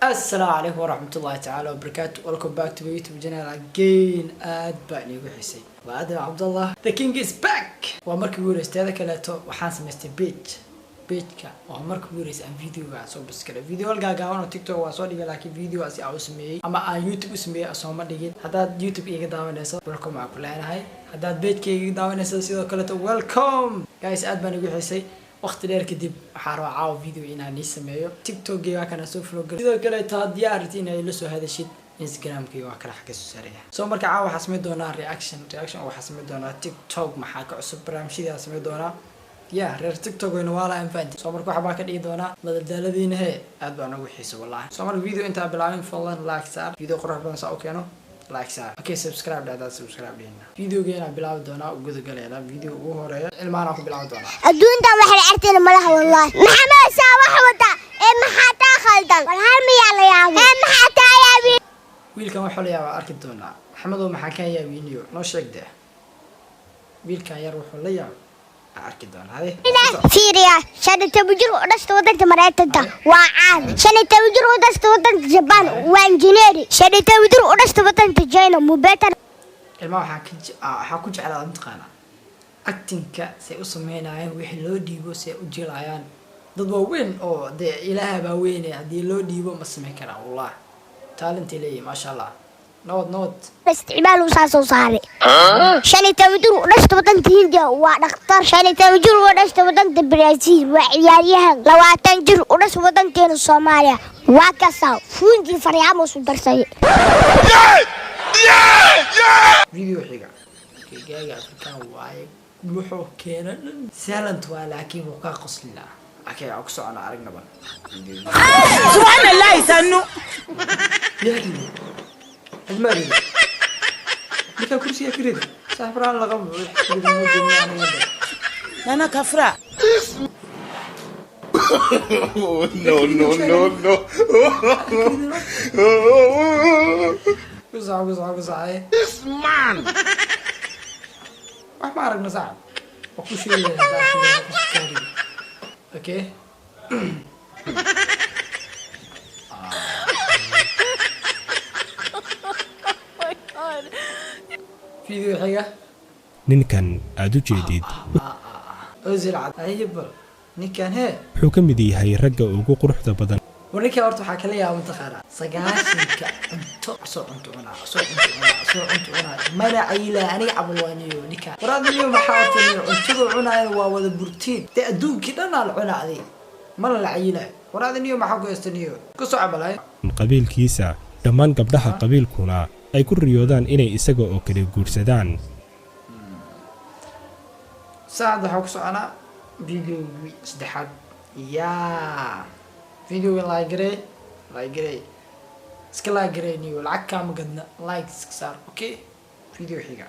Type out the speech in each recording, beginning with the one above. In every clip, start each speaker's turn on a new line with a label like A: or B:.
A: السلام عليكم ورحمة الله تعالى وبركاته. Welcome back to my YouTube channel again. aad baan igu xisay waa Adam Abdullah, the king is back. waa markii ugu horeysay kaleeto waxaan samaystay page-ka waa markii ugu horeysay aan video-ga soo biskay video gaaban oo TikTok waa soo dhigay laakiin video asi aan u sameeyay ama aan YouTube u sameeyay soo ma dhigin. haddaad YouTube iga daawanayso welcome aan ku leenahay, haddaad page-ka iga daawanayso sidoo kaleeto welcome guys. aad baan igu xisay waqti dheer kadib waxaan rabaa caawa video inaan sameeyo TikTok-gayga kana soo follow gareeyo sidoo kale diyaarti inay la soo hadashid Instagram-kayga waa kala xagga soo saaraya. soo marka caawa waxaan sameyn doonaa reaction waxaan sameyn doonaa TikTok maxaa ka cusub barnaamijyada sameyn doonaa reer TikTok wayna waa la anfaanti. soo marka waxa baa ka dhigi doonaa madadaaladiina aad baan ugu xiiso wallahi. soo marka video inta bilaabin fadlan like saar video qurux badan saa u keeno like saar okay subscribe dada subscribe deena video geena bilaab doona ugu gudagaleena video ugu horeeyo ilmaana ku bilaab doona
B: adduunta waxa la arteen malaha wallahi maxamed saa wax wada maxaa taa khaldan wal hal miyaa la yaabo maxaa taa yaabi
A: wiilkan waxa la yaabaa arki doona maxamed oo maxaa ka yaabiniyo noo sheegde wiilkan yar wuxuu la yaab arki doona hade
B: fiiriya shadita bujur oo dhasta wadanta Mareykanka waa caan shadita bujur oo dhasta wadanta Japan waa engineer shadita bujur oo dhasta wadanta China mubeetar
A: ilma waxa ku jeclaa intaqaana acting-ka say u sameynayaan wixii loo dhiibo say u jilayaan dad waaweyn oo de ilaahay baa weynay hadii loo dhiibo ma sameyn kara wallahi talent ilaahay ma sha Allah نود
B: استعمال وساسو صاري شاني تودر ودشت ودنت هنديا ودكتور شاني تودر ودشت ودنت برازيل وعياريها لواتن جر ودشت ودنتين الصوماليا واكاسا فوندي فريامو سدرسي
A: فيديو حيقا كيغا افريكان واي wuxuu keenay silent waa laakiin wuu ka qoslina akay oo soo ana aragna ban subhanallah sanu المالي لك كرسي كريد سافران لغم
C: انا كفرة
A: نو قصع
C: اسمان
A: ما عرفنا صعب وكل شيء اوكي فيديو حاجة
D: ninkan aad u jeedid
A: أزل عيب ninkan
D: wuxuu ka mid yahay ragga ugu quruxda badan
A: ورنيكا أرتو حكى لي أو تخارا سجاشك أنتو صو عنا ما عيلة أنا عبلوانيو نيكا وراد اليوم حاولت أنتو عنا ووذا بروتين تأدون كده أنا العنا ذي مرة العيلة وراد اليوم حاول يستنيو كسو عبلاي
D: qabiilkiisa dhammaan gabdhaha qabiilkuna ay ku riyoodaan inay isaga oo kale guursadaan
A: ساعد حكسو أنا فيديو سدحات يا فيديو لايك سكلاجري نيو العكا مقدنا لايك صار اوكي فيديو حيقا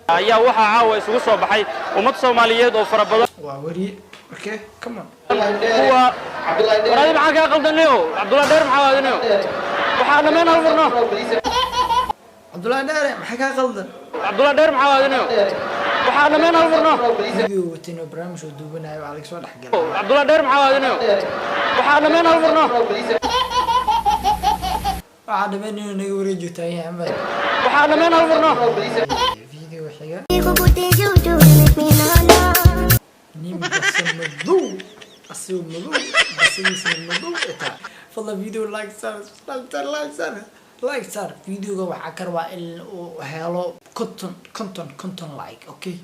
E: ayaa waxa caawa isugu soo baxay ummad Soomaaliyeed oo fara badan
A: waa wari okay come on
E: kuwa waraadi maxaa ka qaldanayo Abdullah Dheer maxaa wadanayo waxa dhameen hal marno
A: Abdullah Dheer maxaa ka qaldan
E: Abdullah Dheer maxaa wadanayo waxa dhameen hal marno
A: video watino barnaamij oo duubanayo waa laga soo dhaxgalay
E: Abdullah Dheer maxaa wadanayo waxa dhameen hal marno
A: waxa dhameen inuu naga wareejiyo taayay ama
E: waxa dhameen hal marno
A: video xiga نيم بس مدو إتا فضل فيديو لايك صار فيديو waxaa karba in uu helo content like okay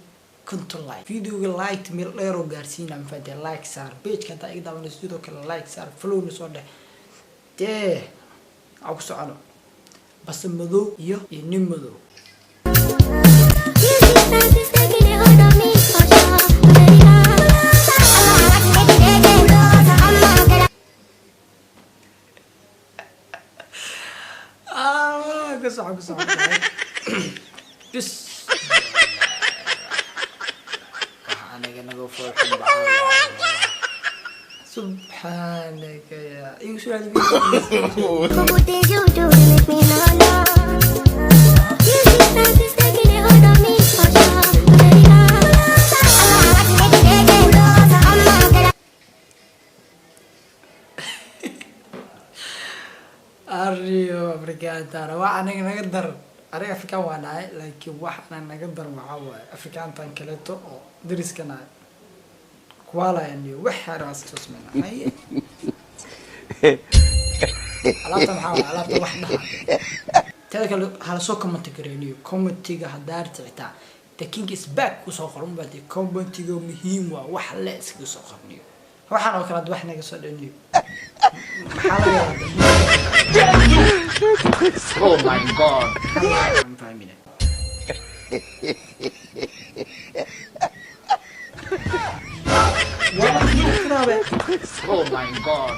A: content like فيديو like meel dheer oo gaarsiina ma fadhi like صار page ka taa igda wana sidoo kale like صار follow ni soo dheh aw ku socono bas madow iyo nin madow قصع بس أنا قلنا قفوك سبحانك يا يوسف Ario Afrikaantana waa aniga naga dar aniga Afrikaan waa nahay laakiin waxna naga dar waxa waaye Afrikaantan kaleeto oo dariskana kuwala yani waxa raas tusmana ay alaabta maxaa alaabta wax dhaha tada kale hala soo comment gareeyo commentiga hadaar xitaa the king is back ku soo qoran baad commentiga muhiim waa wax la iska soo qorniyo waxaan oo kala wax naga soo dhaniyo
C: Oh my god.
A: I'm fahmin
C: Oh my god.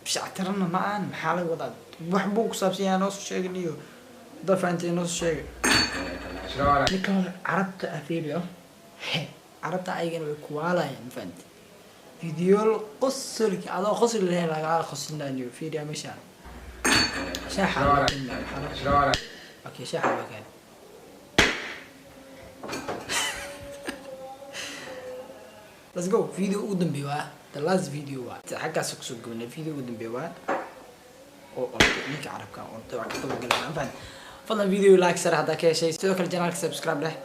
A: شعترنا معاً محل وضع وحبوك صابسيان نص شيء نيو ضف أنت نص شيء لكن عربت أثيريو عربت أيجن وكوالا يعني فهمت فيديو القصر على قصر اللي هلا على قصرنا نيو فيديو مشان شاحة أوكي شاحة مكان let's go فيديو قدام بيوه the last video حقا سكسو قبلنا فيديو قدام بيوه او لينك عرب كان طبعا كتبوا قلنا فهمت فضلا فيديو لايك سر هذا كي شيء سووا كل جنال سبسكرايب له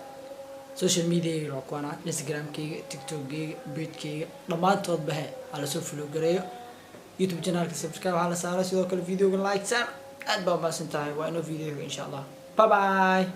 A: سوشيال ميديا روكوانا انستغرام كي تيك توك كي بيت كي ضمان تود به على سوق فلو قريو يوتيوب جنال سبسكرايب على سارة سووا كل فيديو لايك سر ادبا ما سنتهي وانه فيديو ان شاء الله باي باي